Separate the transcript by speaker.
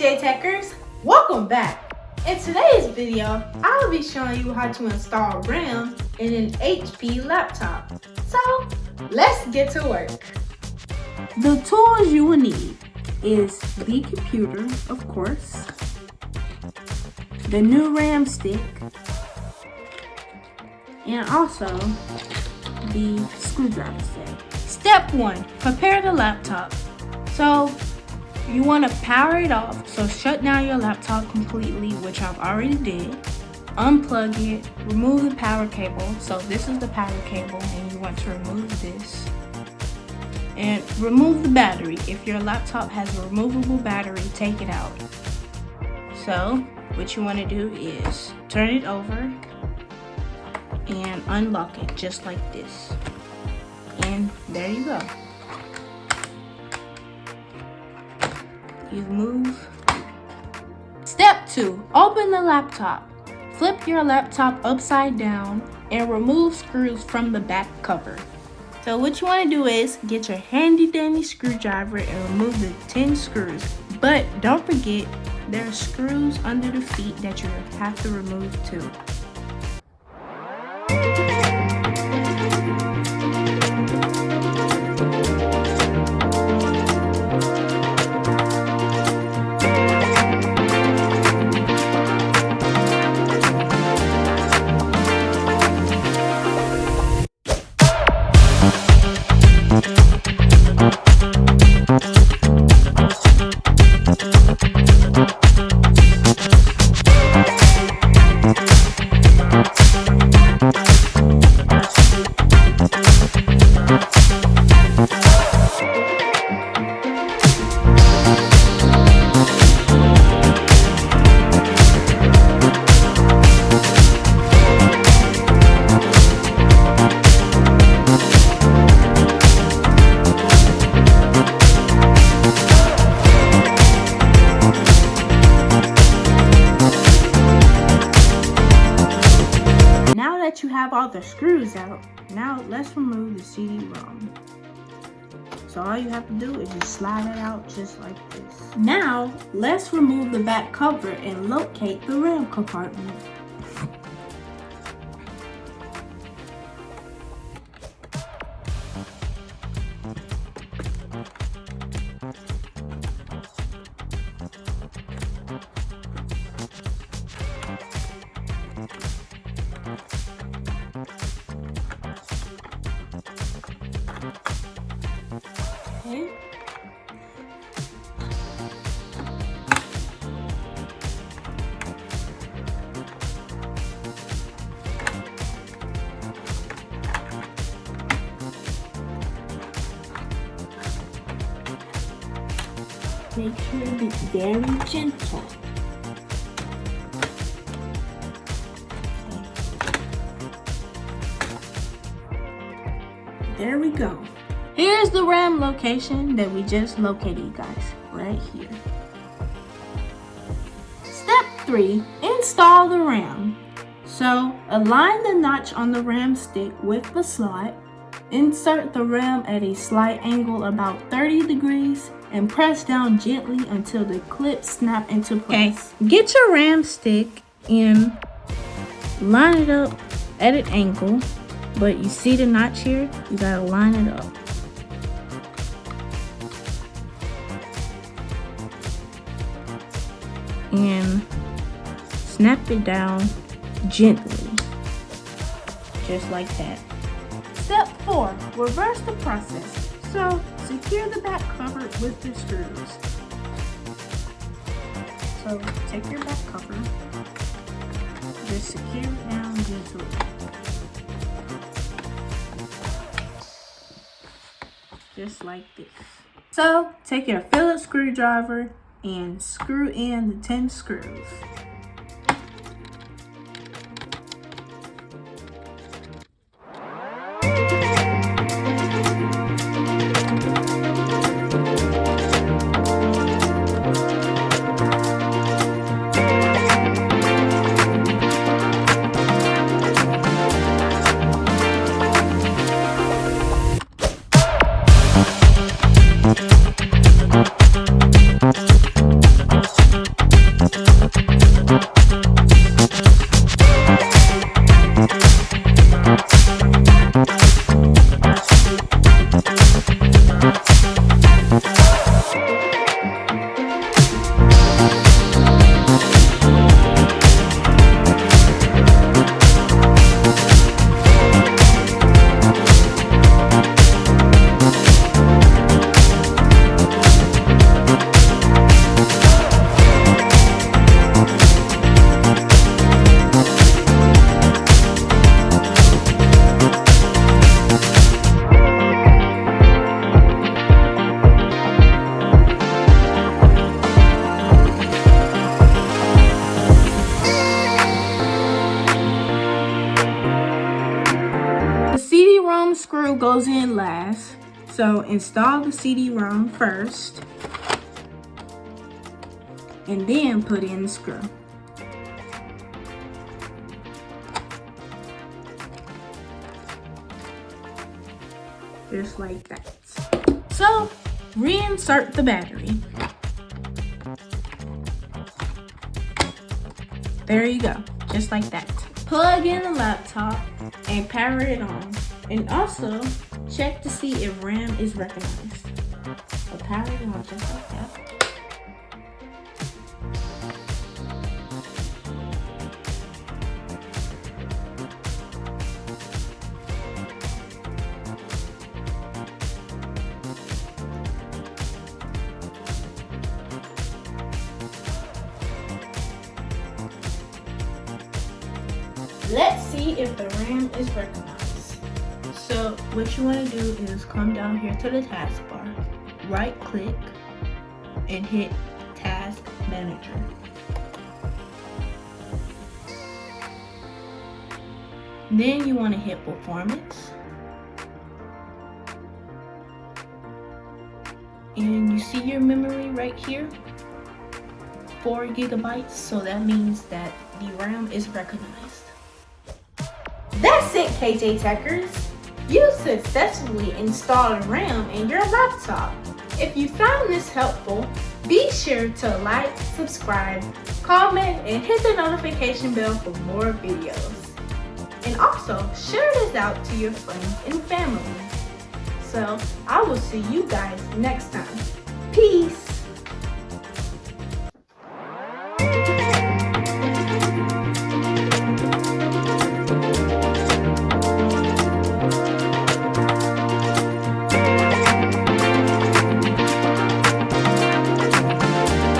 Speaker 1: Techers, welcome back. In today's video, I'll be showing you how to install RAM in an HP laptop. So, let's get to work.
Speaker 2: The tools you will need is the computer, of course, the new RAM stick, and also the screwdriver set. Step 1, prepare the laptop. So you want to power it off, so shut down your laptop completely, which I've already did. Unplug it, remove the power cable. So this is the power cable and you want to remove this. And remove the battery. If your laptop has a removable battery, take it out. So what you want to do is turn it over and unlock it just like this. And there you go. You move. Step 2, open the laptop. Flip your laptop upside down and remove screws from the back cover. So what you want to do is get your handy dandy screwdriver and remove the 10 screws. But don't forget, there are screws under the feet that you have to remove too. That you have all the screws out, now let's remove the CD-ROM. So all you have to do is just slide it out just like this. Now let's remove the back cover and locate the RAM compartment. Okay. Make sure to be very gentle. There we go. Here's the RAM location that we just located, you guys, right here. Step 3, install the RAM. So align the notch on the RAM stick with the slot. Insert the RAM at a slight angle about 30 degrees and press down gently until the clips snap into place. Okay, get your RAM stick and line it up at an angle, but you see the notch here? You gotta line it up. And snap it down gently, just like that. Step 4, reverse the process. So secure the back cover with the screws. So take your back cover, just secure it down gently. Just like this. So take your Phillips screwdriver and screw in the 10 screws. screw goes in last. So install the CD-ROM first and then put in the screw. Just like that. So reinsert the battery. There you go, just like that. Plug in the laptop and power it on. And also check to see if RAM is recognized. So power it on just like that. Let's see if the RAM is recognized. So what you want to do is come down here to the taskbar, right click, and hit Task Manager. Then you want to hit Performance. And you see your memory right here? 4 gigabytes, so that means that the RAM is recognized.
Speaker 1: That's it, KJ Techers. You successfully installed RAM in your laptop. If you found this helpful, be sure to like, subscribe, comment, and hit the notification bell for more videos. And also, share this out to your friends and family. So, I will see you guys next time. Peace!